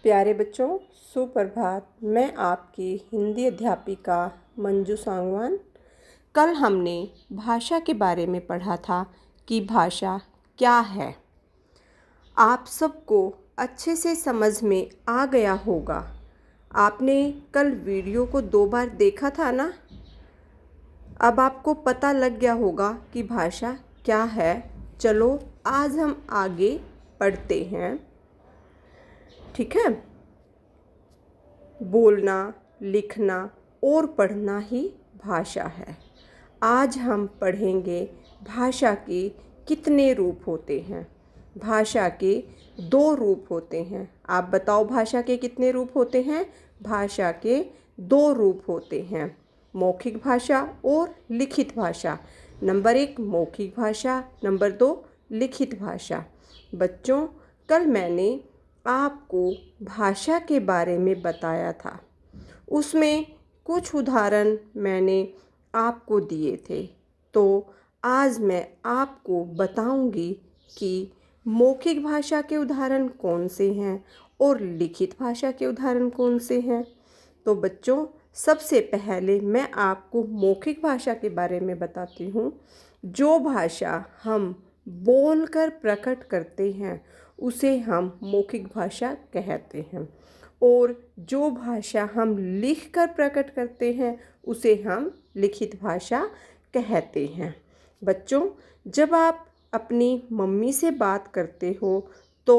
प्यारे बच्चों, सुप्रभात। मैं आपकी हिंदी अध्यापिका मंजू सांगवान। कल हमने भाषा के बारे में पढ़ा था कि भाषा क्या है। आप सबको अच्छे से समझ में आ गया होगा। आपने कल वीडियो को 2 बार देखा था ना। अब आपको पता लग गया होगा कि भाषा क्या है। चलो आज हम आगे पढ़ते हैं, ठीक है। बोलना, लिखना और पढ़ना ही भाषा है। आज हम पढ़ेंगे भाषा के कितने रूप होते हैं। भाषा के 2 रूप होते हैं। आप बताओ भाषा के कितने रूप होते हैं। भाषा के 2 रूप होते हैं, मौखिक भाषा और लिखित भाषा। नंबर 1 मौखिक भाषा, नंबर 2 लिखित भाषा। बच्चों, कल मैंने आपको भाषा के बारे में बताया था। उसमें कुछ उदाहरण मैंने आपको दिए थे। तो आज मैं आपको बताऊंगी कि मौखिक भाषा के उदाहरण कौन से हैं और लिखित भाषा के उदाहरण कौन से हैं। तो बच्चों, सबसे पहले मैं आपको मौखिक भाषा के बारे में बताती हूँ। जो भाषा हम बोलकर प्रकट करते हैं उसे हम मौखिक भाषा कहते हैं, और जो भाषा हम लिखकर प्रकट करते हैं उसे हम लिखित भाषा कहते हैं। बच्चों, जब आप अपनी मम्मी से बात करते हो तो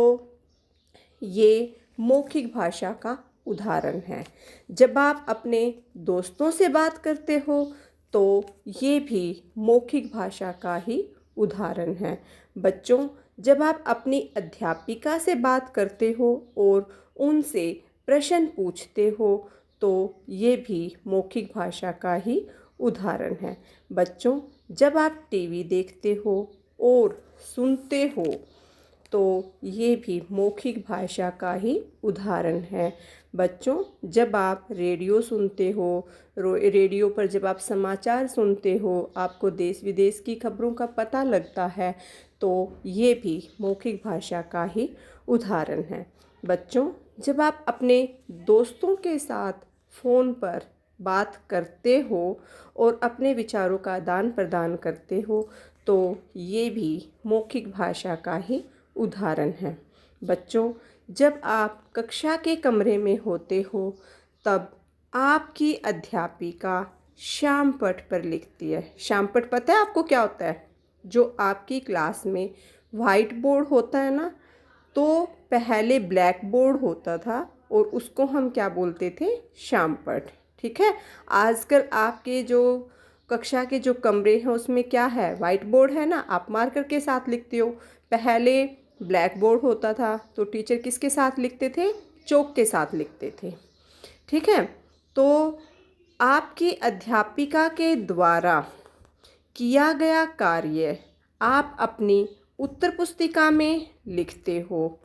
ये मौखिक भाषा का उदाहरण है। जब आप अपने दोस्तों से बात करते हो तो ये भी मौखिक भाषा का ही उदाहरण है। बच्चों, जब आप अपनी अध्यापिका से बात करते हो और उनसे प्रश्न पूछते हो तो ये भी मौखिक भाषा का ही उदाहरण है। बच्चों, जब आप टीवी देखते हो और सुनते हो तो ये भी मौखिक भाषा का ही उदाहरण है। बच्चों, जब आप रेडियो सुनते हो, रेडियो पर जब आप समाचार सुनते हो, आपको देश विदेश की खबरों का पता लगता है, तो ये भी मौखिक भाषा का ही उदाहरण है। बच्चों, जब आप अपने दोस्तों के साथ फ़ोन पर बात करते हो और अपने विचारों का आदान प्रदान करते हो तो ये भी मौखिक भाषा का ही उदाहरण है। बच्चों, जब आप कक्षा के कमरे में होते हो तब आपकी अध्यापिका श्यामपट्ट पर लिखती है। श्यामपट्ट पता है आपको क्या होता है? जो आपकी क्लास में वाइट बोर्ड होता है ना, तो पहले ब्लैक बोर्ड होता था और उसको हम क्या बोलते थे? श्यामपट्ट, ठीक है। आजकल आपके जो कक्षा के जो कमरे हैं उसमें क्या है? वाइट बोर्ड है ना, आप मार्कर के साथ लिखते हो। पहले ब्लैक बोर्ड होता था तो टीचर किसके साथ लिखते थे? चौक के साथ लिखते थे, ठीक है। तो आपकी अध्यापिका के द्वारा किया गया कार्य आप अपनी उत्तर पुस्तिका में लिखते हो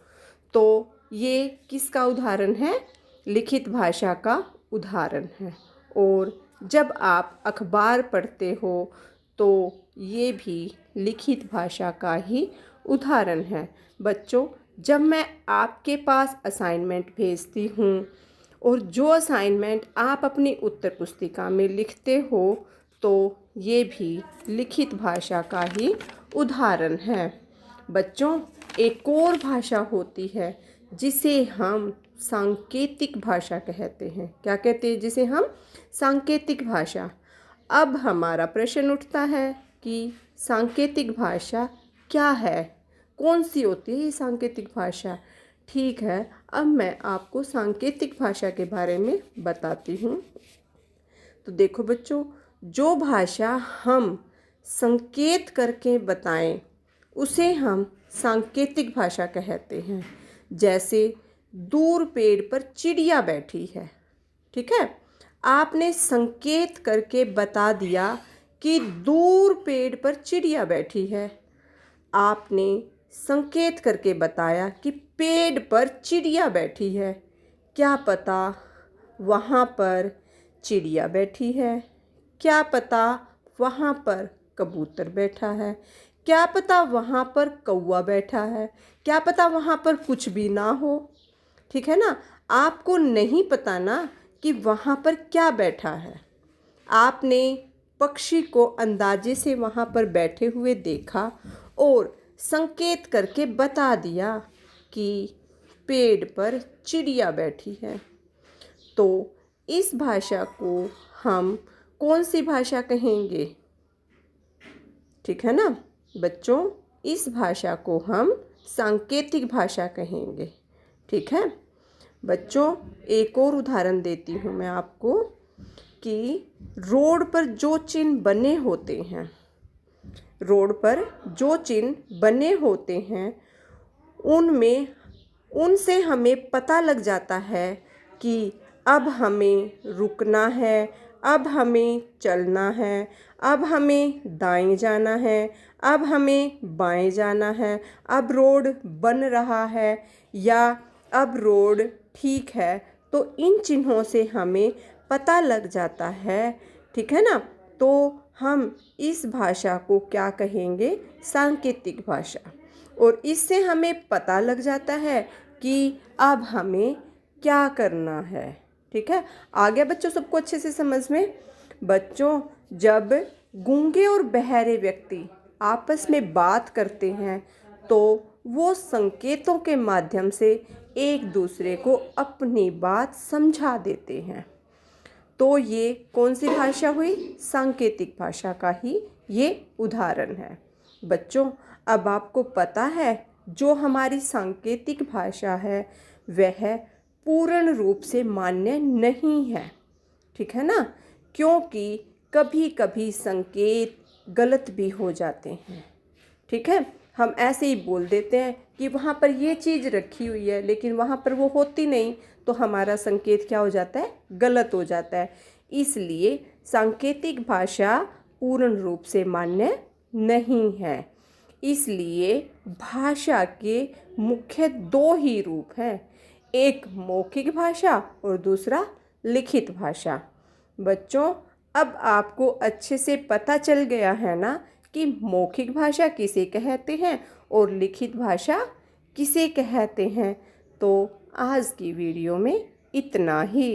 तो ये किसका उदाहरण है? लिखित भाषा का उदाहरण है। और जब आप अखबार पढ़ते हो तो ये भी लिखित भाषा का ही उदाहरण है। बच्चों, जब मैं आपके पास असाइनमेंट भेजती हूँ और जो असाइनमेंट आप अपनी उत्तर पुस्तिका में लिखते हो तो ये भी लिखित भाषा का ही उदाहरण है। बच्चों, एक और भाषा होती है जिसे हम सांकेतिक भाषा कहते हैं। क्या कहते हैं? जिसे हम सांकेतिक भाषा। अब हमारा प्रश्न उठता है कि सांकेतिक भाषा क्या है? कौन सी होती है ये सांकेतिक भाषा? ठीक है, अब मैं आपको सांकेतिक भाषा के बारे में बताती हूँ। तो देखो बच्चों, जो भाषा हम संकेत करके बताएं उसे हम सांकेतिक भाषा कहते हैं। जैसे दूर पेड़ पर चिड़िया बैठी है, ठीक है। आपने संकेत करके बता दिया कि दूर पेड़ पर चिड़िया बैठी है। आपने संकेत करके बताया कि पेड़ पर चिड़िया बैठी है। क्या पता वहाँ पर चिड़िया बैठी है, क्या पता वहाँ पर कबूतर बैठा है, क्या पता वहाँ पर कौवा बैठा है, क्या पता वहाँ पर कुछ भी ना हो। ठीक है ना। आपको नहीं पता ना कि वहाँ पर क्या बैठा है। आपने पक्षी को अंदाजे से वहाँ पर बैठे हुए देखा और संकेत करके बता दिया कि पेड़ पर चिड़िया बैठी है। तो इस भाषा को हम कौन सी भाषा कहेंगे? ठीक है ना बच्चों, इस भाषा को हम सांकेतिक भाषा कहेंगे। ठीक है बच्चों, एक और उदाहरण देती हूँ मैं आपको कि रोड पर जो चिन्ह बने होते हैं, रोड पर जो चिन्ह बने होते हैं उनसे हमें पता लग जाता है कि अब हमें रुकना है, अब हमें चलना है, अब हमें दाएं जाना है, अब हमें बाएं जाना है, अब रोड बन रहा है या अब रोड ठीक है। तो इन चिन्हों से हमें पता लग जाता है। ठीक है ना। तो हम इस भाषा को क्या कहेंगे? सांकेतिक भाषा। और इससे हमें पता लग जाता है कि अब हमें क्या करना है। ठीक है, आ गया बच्चों सबको अच्छे से समझ में? बच्चों, जब गूंगे और बहरे व्यक्ति आपस में बात करते हैं तो वो संकेतों के माध्यम से एक दूसरे को अपनी बात समझा देते हैं। तो ये कौन सी भाषा हुई? सांकेतिक भाषा का ही ये उदाहरण है। बच्चों, अब आपको पता है जो हमारी सांकेतिक भाषा है वह पूर्ण रूप से मान्य नहीं है। ठीक है ना, क्योंकि कभी कभी संकेत गलत भी हो जाते हैं। ठीक है, हम ऐसे ही बोल देते हैं कि वहाँ पर ये चीज़ रखी हुई है लेकिन वहाँ पर वो होती नहीं, तो हमारा संकेत क्या हो जाता है? गलत हो जाता है। इसलिए सांकेतिक भाषा पूर्ण रूप से मान्य नहीं है। इसलिए भाषा के मुख्य दो ही रूप हैं, एक मौखिक भाषा और दूसरा लिखित भाषा। बच्चों, अब आपको अच्छे से पता चल गया है ना कि मौखिक भाषा किसे कहते हैं और लिखित भाषा किसे कहते हैं। तो आज की वीडियो में इतना ही।